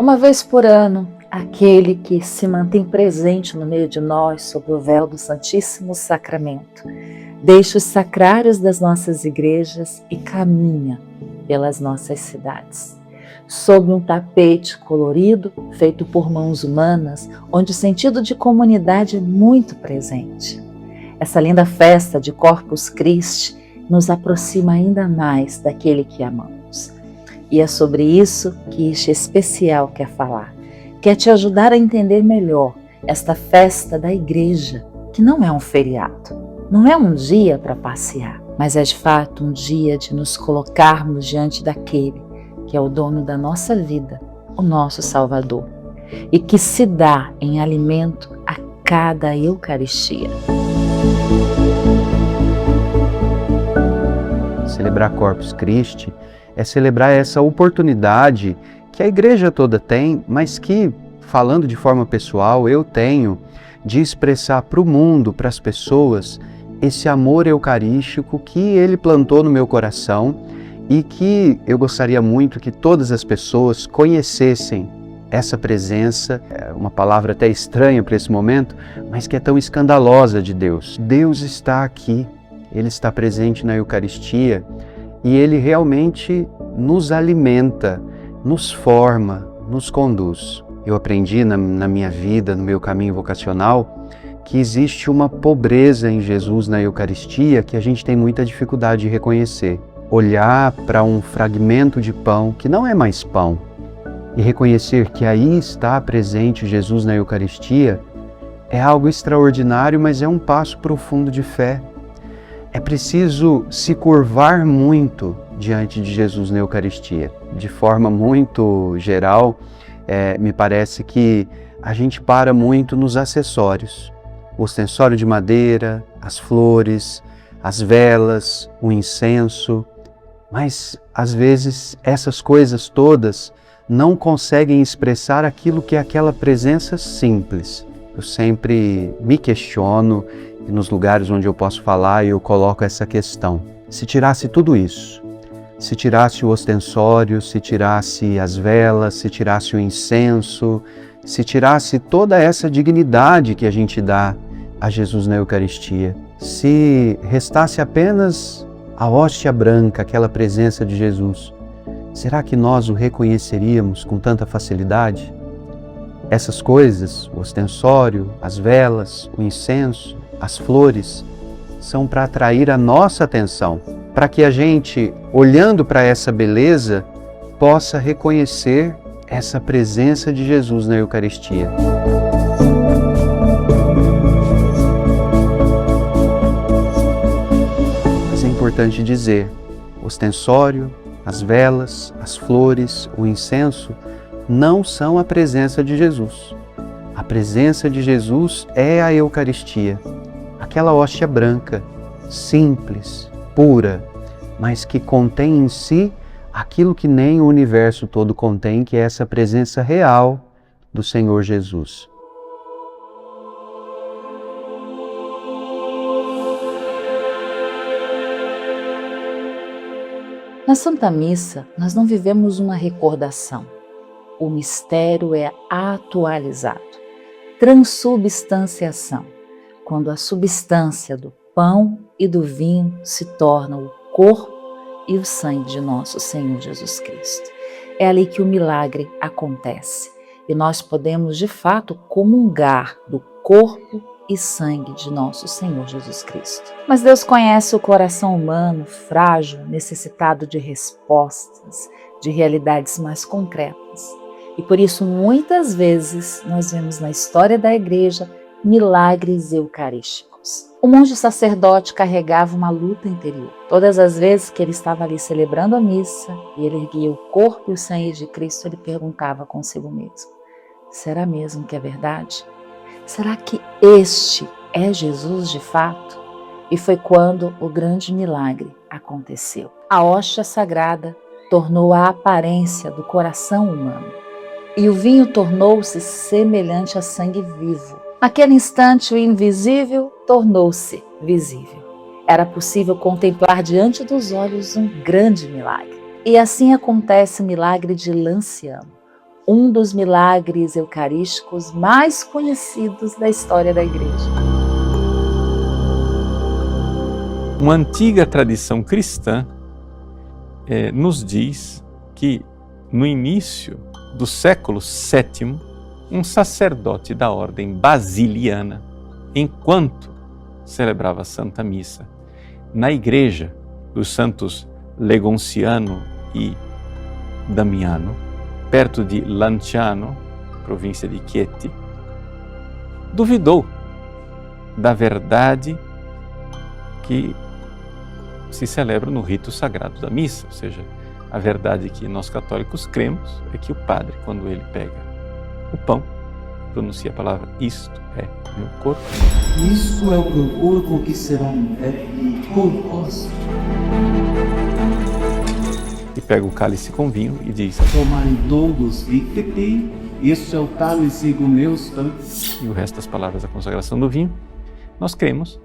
Uma vez por ano, aquele que se mantém presente no meio de nós sob o véu do Santíssimo Sacramento, deixa os sacrários das nossas igrejas e caminha pelas nossas cidades. Sob um tapete colorido, feito por mãos humanas, onde o sentido de comunidade é muito presente. Essa linda festa de Corpus Christi nos aproxima ainda mais daquele que amamos. E é sobre isso que este especial quer falar. Quer te ajudar a entender melhor esta festa da igreja, que não é um feriado, não é um dia para passear, mas é de fato um dia de nos colocarmos diante daquele que é o dono da nossa vida, o nosso Salvador, e que se dá em alimento a cada Eucaristia. Celebrar Corpus Christi é celebrar essa oportunidade que a igreja toda tem, mas que, falando de forma pessoal, eu tenho de expressar para o mundo, para as pessoas, esse amor eucarístico que ele plantou no meu coração e que eu gostaria muito que todas as pessoas conhecessem essa presença, é uma palavra até estranha para esse momento, mas que é tão escandalosa de Deus. Deus está aqui, Ele está presente na Eucaristia e Ele realmente nos alimenta, nos forma, nos conduz. Eu aprendi na minha vida, no meu caminho vocacional, que existe uma pobreza em Jesus na Eucaristia que a gente tem muita dificuldade de reconhecer. Olhar para um fragmento de pão que não é mais pão e reconhecer que aí está presente Jesus na Eucaristia é algo extraordinário, mas é um passo profundo de fé. É preciso se curvar muito diante de Jesus na Eucaristia. De forma muito geral, me parece que a gente para muito nos acessórios. O ostensório de madeira, as flores, as velas, o incenso. Mas, às vezes, essas coisas todas não conseguem expressar aquilo que é aquela presença simples. Eu sempre me questiono e nos lugares onde eu posso falar eu coloco essa questão. Se tirasse tudo isso, se tirasse o ostensório, se tirasse as velas, se tirasse o incenso, se tirasse toda essa dignidade que a gente dá a Jesus na Eucaristia, se restasse apenas a hóstia branca, aquela presença de Jesus, será que nós o reconheceríamos com tanta facilidade? Essas coisas, o ostensório, as velas, o incenso, as flores, são para atrair a nossa atenção, para que a gente, olhando para essa beleza, possa reconhecer essa presença de Jesus na Eucaristia. Mas é importante dizer, o ostensório, as velas, as flores, o incenso, não são a presença de Jesus. A presença de Jesus é a Eucaristia, aquela hóstia branca, simples, pura, mas que contém em si aquilo que nem o universo todo contém, que é essa presença real do Senhor Jesus. Na Santa Missa, nós não vivemos uma recordação. O mistério é atualizado. Transubstanciação, quando a substância do pão e do vinho se tornam o corpo e o sangue de nosso Senhor Jesus Cristo. É ali que o milagre acontece e nós podemos de fato comungar do corpo e sangue de nosso Senhor Jesus Cristo. Mas Deus conhece o coração humano, frágil, necessitado de respostas, de realidades mais concretas. E por isso, muitas vezes, nós vemos na história da igreja milagres eucarísticos. O monge sacerdote carregava uma luta interior. Todas as vezes que ele estava ali celebrando a missa e ele erguia o corpo e o sangue de Cristo, ele perguntava consigo mesmo: será mesmo que é verdade? Será que este é Jesus de fato? E foi quando o grande milagre aconteceu. A hóstia sagrada tornou a aparência do coração humano e o vinho tornou-se semelhante a sangue vivo. Naquele instante, o invisível tornou-se visível. Era possível contemplar diante dos olhos um grande milagre. E assim acontece o milagre de Lanciano. um dos milagres eucarísticos mais conhecidos da história da Igreja. Uma antiga tradição cristã nos diz que no início do século VII, um sacerdote da ordem basiliana, enquanto celebrava a Santa Missa na igreja dos santos Legonciano e Damiano, perto de Lanciano, província de Chieti, duvidou da verdade que se celebra no rito sagrado da missa, ou seja, a verdade que nós católicos cremos é que o padre, quando ele pega o pão, pronuncia a palavra "isto é meu corpo". Isso é o meu corpo que será entregue por vós. E pega o cálice com vinho e diz: Tomai todos e bebei, este é o cálice do meu sangue. E o resto das palavras da consagração do vinho. Nós cremos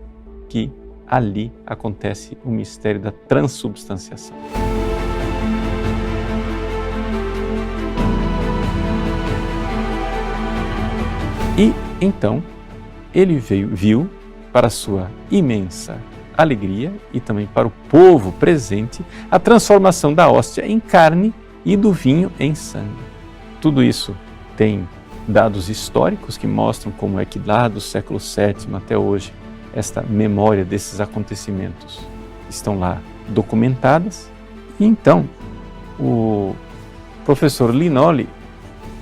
que ali acontece o mistério da transubstanciação. E então ele viu, para sua imensa alegria e também para o povo presente, a transformação da hóstia em carne e do vinho em sangue. Tudo isso tem dados históricos que mostram como é que lá do século VII até hoje esta memória desses acontecimentos estão lá documentadas. E então o professor Linoli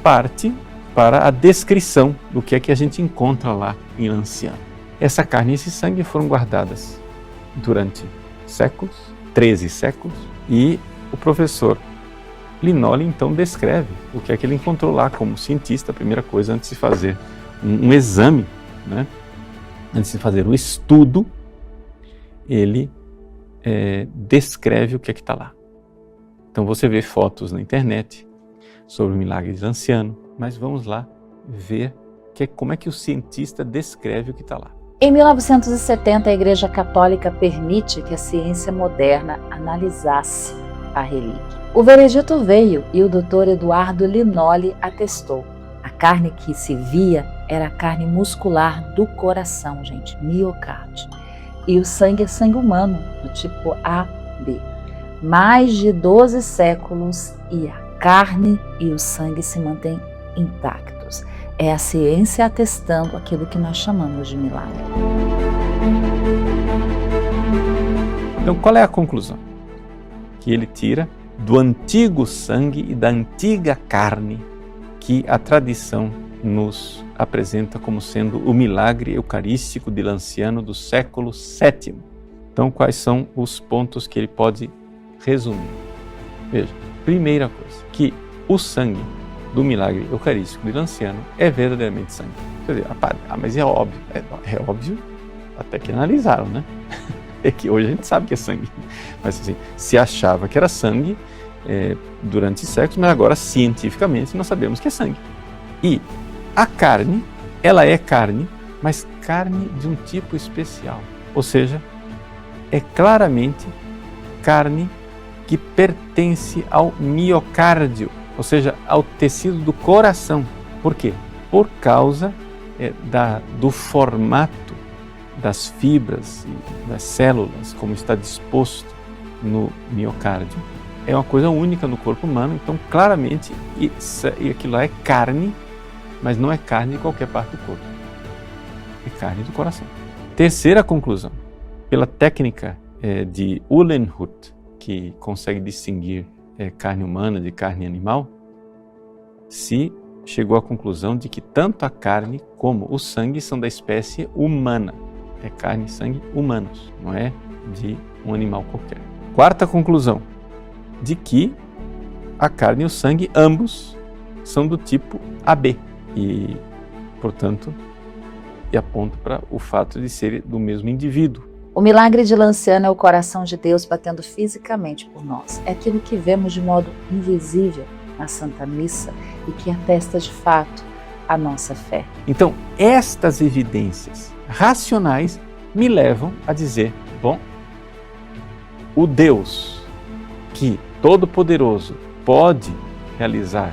parte para a descrição do que é que a gente encontra lá em Lanciano. Essa carne e esse sangue foram guardadas durante séculos, 13 séculos, e o professor Linoli então descreve o que é que ele encontrou lá como cientista, a primeira coisa, antes de fazer um exame, né? Antes de fazer um estudo, ele descreve o que é que está lá. Então você vê fotos na internet sobre o milagre de Lanciano, mas vamos lá ver como é que o cientista descreve o que está lá. Em 1970, a Igreja Católica permite que a ciência moderna analisasse a relíquia. O veredito veio e o Dr. Eduardo Linoli atestou. A carne que se via era a carne muscular do coração, gente, miocárdio. E o sangue é sangue humano, do tipo AB. Mais de 12 séculos e a carne e o sangue se mantêm intactos. É a ciência atestando aquilo que nós chamamos de milagre. Então, qual é a conclusão que ele tira do antigo sangue e da antiga carne que a tradição nos apresenta como sendo o milagre eucarístico de Lanciano do século VII? Então, quais são os pontos que ele pode resumir? Veja, primeira coisa, que o sangue do milagre eucarístico de Lanciano é verdadeiramente sangue. Quer dizer, mas é óbvio, é óbvio até que analisaram, né? É que hoje a gente sabe que é sangue, mas assim, se achava que era sangue durante séculos, mas agora cientificamente nós sabemos que é sangue. E a carne, ela é carne, mas carne de um tipo especial, ou seja, é claramente carne que pertence ao miocárdio, ou seja, ao tecido do coração. Por quê? Por causa do formato das fibras e das células, como está disposto no miocárdio. É uma coisa única no corpo humano, então claramente e aquilo lá é carne, mas não é carne de qualquer parte do corpo. É carne do coração. Terceira conclusão, pela técnica de Uhlenhuth, que consegue distinguir carne humana de carne animal, se chegou à conclusão de que tanto a carne como o sangue são da espécie humana. É carne e sangue humanos, não é de um animal qualquer. Quarta conclusão, de que a carne e o sangue, ambos, são do tipo AB. E, portanto, aponta para o fato de serem do mesmo indivíduo. O milagre de Lanciano é o coração de Deus batendo fisicamente por nós. É aquilo que vemos de modo invisível na Santa Missa e que atesta de fato a nossa fé. Então, estas evidências racionais me levam a dizer, bom, o Deus que Todo-Poderoso pode realizar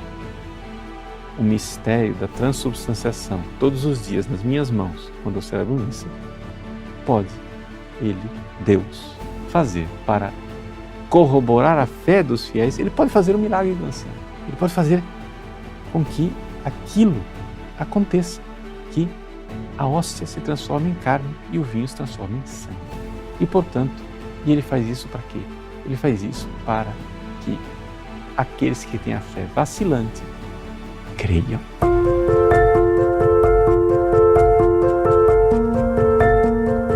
o mistério da transubstanciação todos os dias nas minhas mãos, quando eu celebro missa, pode Ele, Deus, fazer para corroborar a fé dos fiéis. Ele pode fazer um milagre do ancião. Ele pode fazer com que aquilo aconteça, que a hóstia se transforme em carne e o vinho se transforme em sangue. E, portanto, ele faz isso para quê? Ele faz isso para que aqueles que têm a fé vacilante creiam.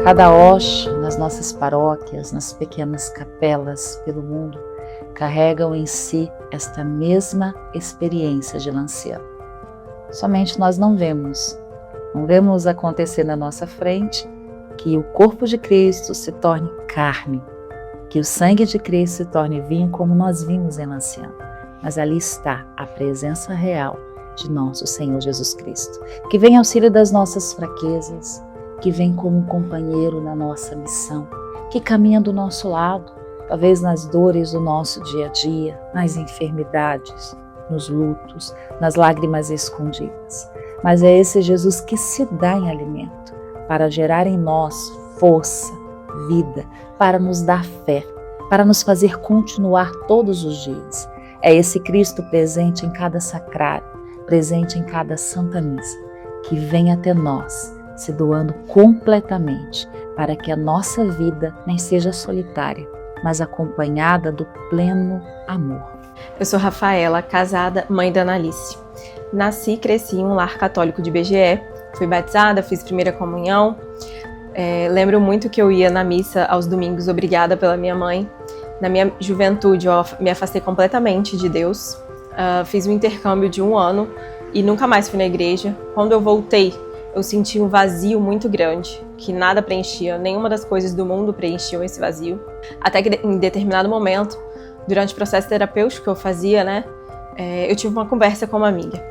Cada hóstia nas nossas paróquias, nas pequenas capelas pelo mundo, carregam em si esta mesma experiência de l'ancião. Somente nós não vemos acontecer na nossa frente que o corpo de Cristo se torne carne, que o sangue de Cristo se torne vinho, como nós vimos em l'ancião. Mas ali está a presença real de nosso Senhor Jesus Cristo, que vem em auxílio das nossas fraquezas, que vem como um companheiro na nossa missão, que caminha do nosso lado, talvez nas dores do nosso dia a dia, nas enfermidades, nos lutos, nas lágrimas escondidas. Mas é esse Jesus que se dá em alimento, para gerar em nós força, vida, para nos dar fé, para nos fazer continuar todos os dias. É esse Cristo presente em cada sacrário, presente em cada Santa Missa, que vem até nós, se doando completamente, para que a nossa vida nem seja solitária, mas acompanhada do pleno amor. Eu sou Rafaela, casada, mãe da Analice. Nasci e cresci em um lar católico de BGE, fui batizada, fiz primeira comunhão. Lembro muito que eu ia na missa aos domingos, obrigada pela minha mãe. Na minha juventude eu me afastei completamente de Deus, fiz um intercâmbio de 1 ano e nunca mais fui na igreja. Quando eu voltei, eu senti um vazio muito grande, que nada preenchia, nenhuma das coisas do mundo preenchiam esse vazio. Até que em determinado momento, durante o processo terapêutico que eu fazia, eu tive uma conversa com uma amiga.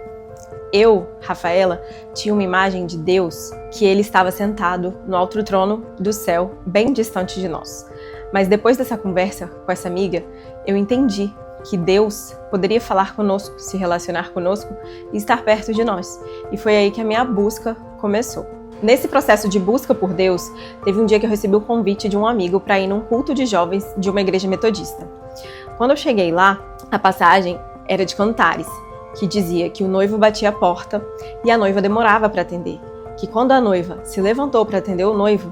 Eu, Rafaela, tinha uma imagem de Deus que ele estava sentado no alto trono do céu, bem distante de nós. Mas depois dessa conversa com essa amiga, eu entendi que Deus poderia falar conosco, se relacionar conosco e estar perto de nós. E foi aí que a minha busca começou. Nesse processo de busca por Deus, teve um dia que eu recebi o convite de um amigo para ir num culto de jovens de uma igreja metodista. Quando eu cheguei lá, a passagem era de Cantares, que dizia que o noivo batia a porta e a noiva demorava para atender. Que quando a noiva se levantou para atender o noivo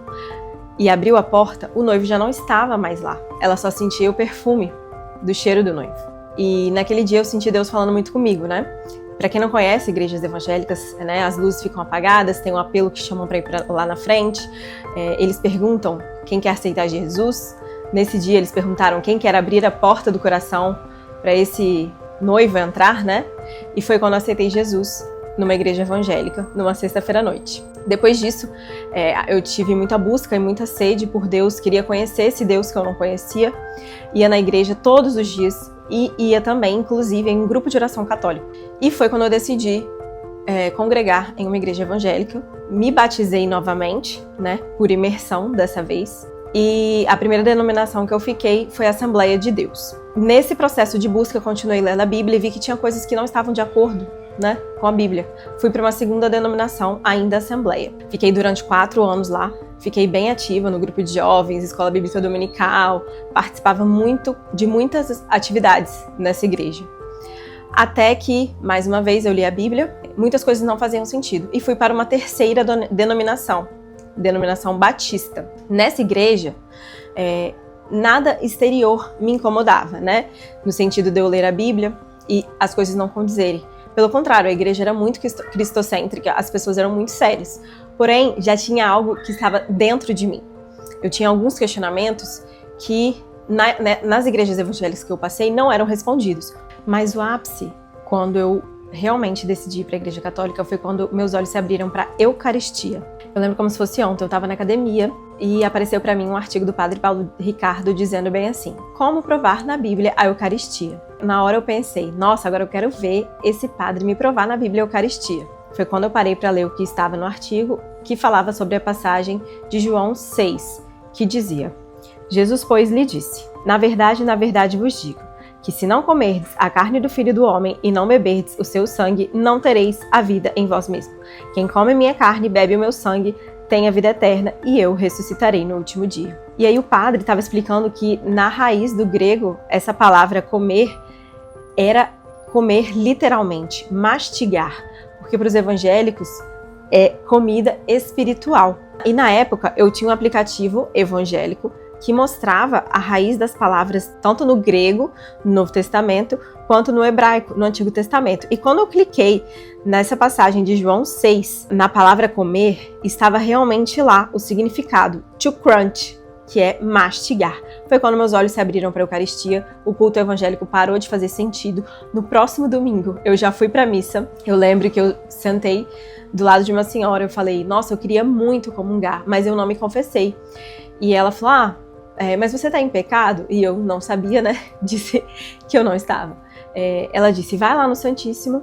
e abriu a porta, o noivo já não estava mais lá. Ela só sentia o perfume do cheiro do noivo. E naquele dia eu senti Deus falando muito comigo, Para quem não conhece igrejas evangélicas, as luzes ficam apagadas, tem um apelo que chamam para ir lá na frente. Eles perguntam quem quer aceitar Jesus. Nesse dia eles perguntaram quem quer abrir a porta do coração para esse noivo entrar, E foi quando eu aceitei Jesus numa igreja evangélica, numa sexta-feira à noite. Depois disso, eu tive muita busca e muita sede por Deus, queria conhecer esse Deus que eu não conhecia. Ia na igreja todos os dias e ia também, inclusive, em um grupo de oração católico. E foi quando eu decidi congregar em uma igreja evangélica. Me batizei novamente, por imersão dessa vez. E a primeira denominação que eu fiquei foi a Assembleia de Deus. Nesse processo de busca, eu continuei lendo a Bíblia e vi que tinha coisas que não estavam de acordo, com a Bíblia. Fui para uma segunda denominação, ainda Assembleia. Fiquei durante 4 anos lá, fiquei bem ativa no grupo de jovens, escola bíblica dominical, participava muito de muitas atividades nessa igreja. Até que, mais uma vez, eu li a Bíblia, muitas coisas não faziam sentido e fui para uma terceira denominação batista. Nessa igreja, nada exterior me incomodava, No sentido de eu ler a Bíblia e as coisas não condizerem. Pelo contrário, a igreja era muito cristocêntrica, as pessoas eram muito sérias. Porém, já tinha algo que estava dentro de mim. Eu tinha alguns questionamentos que nas igrejas evangélicas que eu passei não eram respondidos. Mas o ápice, quando eu realmente decidi ir para a igreja católica, foi quando meus olhos se abriram para a Eucaristia. Eu lembro como se fosse ontem, eu estava na academia e apareceu para mim um artigo do padre Paulo Ricardo dizendo bem assim: como provar na Bíblia a Eucaristia? Na hora eu pensei, nossa, agora eu quero ver esse padre me provar na Bíblia a Eucaristia. Foi quando eu parei para ler o que estava no artigo, que falava sobre a passagem de João 6, que dizia: Jesus, pois, lhe disse: na verdade vos digo, que se não comerdes a carne do Filho do Homem e não beberdes o seu sangue, não tereis a vida em vós mesmos. Quem come minha carne e bebe o meu sangue tem a vida eterna e eu ressuscitarei no último dia. E aí o padre estava explicando que na raiz do grego, essa palavra comer era comer literalmente, mastigar, porque para os evangélicos é comida espiritual. E na época eu tinha um aplicativo evangélico que mostrava a raiz das palavras tanto no grego, no Novo Testamento, quanto no hebraico, no Antigo Testamento. E quando eu cliquei nessa passagem de João 6, na palavra comer, estava realmente lá o significado, to crunch, que é mastigar. Foi quando meus olhos se abriram para a Eucaristia, o culto evangélico parou de fazer sentido. No próximo domingo, eu já fui para a missa. Eu lembro que eu sentei do lado de uma senhora, eu falei, nossa, eu queria muito comungar, mas eu não me confessei. E ela falou, mas você está em pecado? E eu não sabia, né? Disse que eu não estava. Ela disse, vai lá no Santíssimo,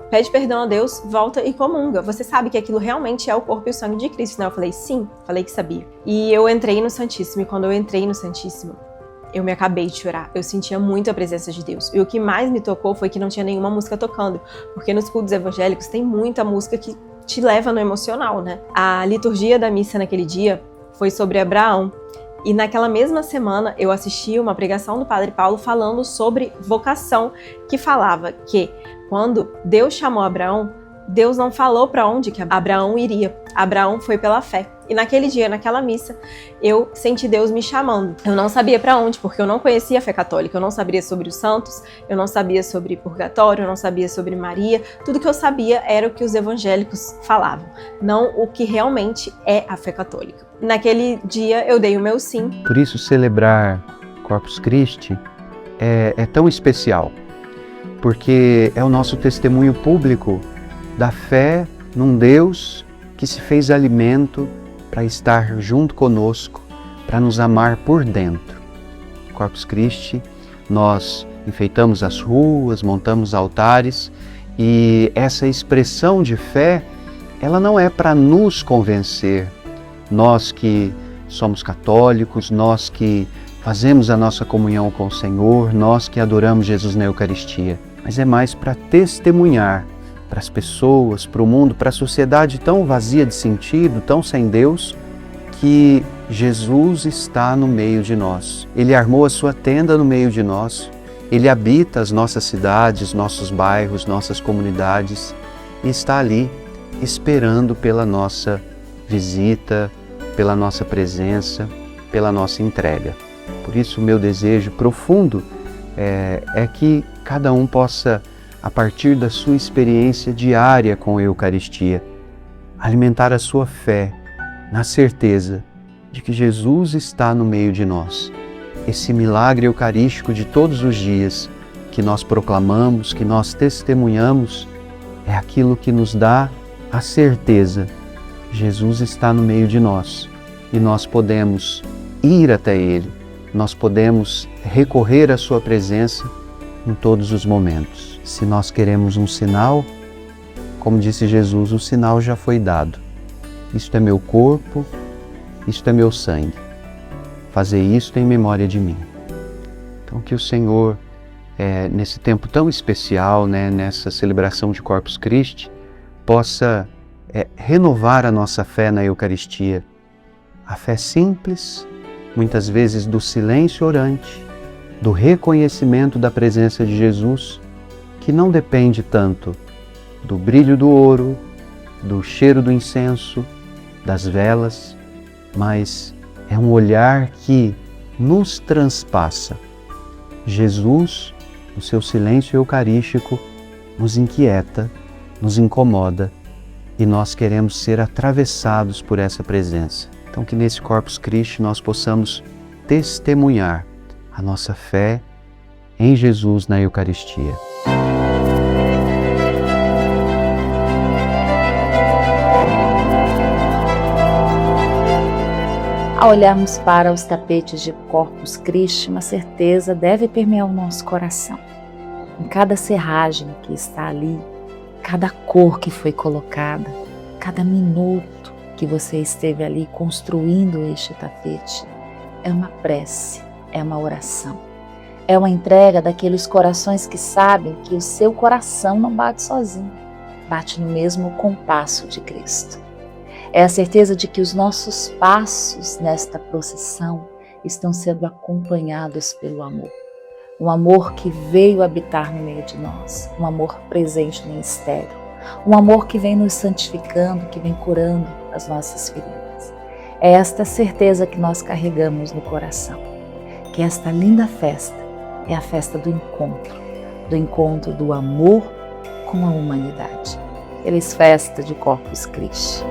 pede perdão a Deus, volta e comunga. Você sabe que aquilo realmente é o corpo e o sangue de Cristo, né? Eu falei, sim, falei que sabia. E eu entrei no Santíssimo, e quando eu entrei no Santíssimo, eu me acabei de chorar. Eu sentia muito a presença de Deus. E o que mais me tocou foi que não tinha nenhuma música tocando, porque nos cultos evangélicos tem muita música que te leva no emocional, né? A liturgia da missa naquele dia foi sobre Abraão. E naquela mesma semana eu assisti uma pregação do Padre Paulo falando sobre vocação, que falava que quando Deus chamou Abraão, Deus não falou para onde que Abraão iria. Abraão foi pela fé. E naquele dia, naquela missa, eu senti Deus me chamando. Eu não sabia para onde, porque eu não conhecia a fé católica. Eu não sabia sobre os santos, eu não sabia sobre purgatório, eu não sabia sobre Maria. Tudo que eu sabia era o que os evangélicos falavam, não o que realmente é a fé católica. Naquele dia, eu dei o meu sim. Por isso, celebrar Corpus Christi é tão especial, porque é o nosso testemunho público da fé num Deus que se fez alimento para estar junto conosco, para nos amar por dentro. Corpus Christi, nós enfeitamos as ruas, montamos altares, e essa expressão de fé, ela não é para nos convencer, nós que somos católicos, nós que fazemos a nossa comunhão com o Senhor, nós que adoramos Jesus na Eucaristia, mas é mais para testemunhar para as pessoas, para o mundo, para a sociedade tão vazia de sentido, tão sem Deus, que Jesus está no meio de nós. Ele armou a sua tenda no meio de nós, Ele habita as nossas cidades, nossos bairros, nossas comunidades e está ali esperando pela nossa visita, pela nossa presença, pela nossa entrega. Por isso, o meu desejo profundo é que cada um possa, a partir da sua experiência diária com a Eucaristia, alimentar a sua fé na certeza de que Jesus está no meio de nós. Esse milagre eucarístico de todos os dias que nós proclamamos, que nós testemunhamos, é aquilo que nos dá a certeza: Jesus está no meio de nós e nós podemos ir até Ele, nós podemos recorrer à sua presença em todos os momentos. Se nós queremos um sinal, como disse Jesus, o sinal já foi dado. Isto é meu corpo, isto é meu sangue. Fazer isto em memória de mim. Então que o Senhor, nesse tempo tão especial, nessa celebração de Corpus Christi, possa renovar a nossa fé na Eucaristia. A fé simples, muitas vezes do silêncio orante, do reconhecimento da presença de Jesus, que não depende tanto do brilho do ouro, do cheiro do incenso, das velas, mas é um olhar que nos transpassa. Jesus, no seu silêncio eucarístico, nos inquieta, nos incomoda e nós queremos ser atravessados por essa presença. Então que nesse Corpus Christi nós possamos testemunhar a nossa fé em Jesus na Eucaristia. Ao olharmos para os tapetes de Corpus Christi, uma certeza deve permear o nosso coração. Em cada serragem que está ali, cada cor que foi colocada, cada minuto que você esteve ali construindo este tapete, é uma prece, é uma oração. É uma entrega daqueles corações que sabem que o seu coração não bate sozinho, bate no mesmo compasso de Cristo. É a certeza de que os nossos passos nesta procissão estão sendo acompanhados pelo amor. Um amor que veio habitar no meio de nós, um amor presente no mistério, um amor que vem nos santificando, que vem curando as nossas feridas. É esta certeza que nós carregamos no coração, que esta linda festa é a festa do encontro do amor com a humanidade. Feliz festa de Corpus Christi.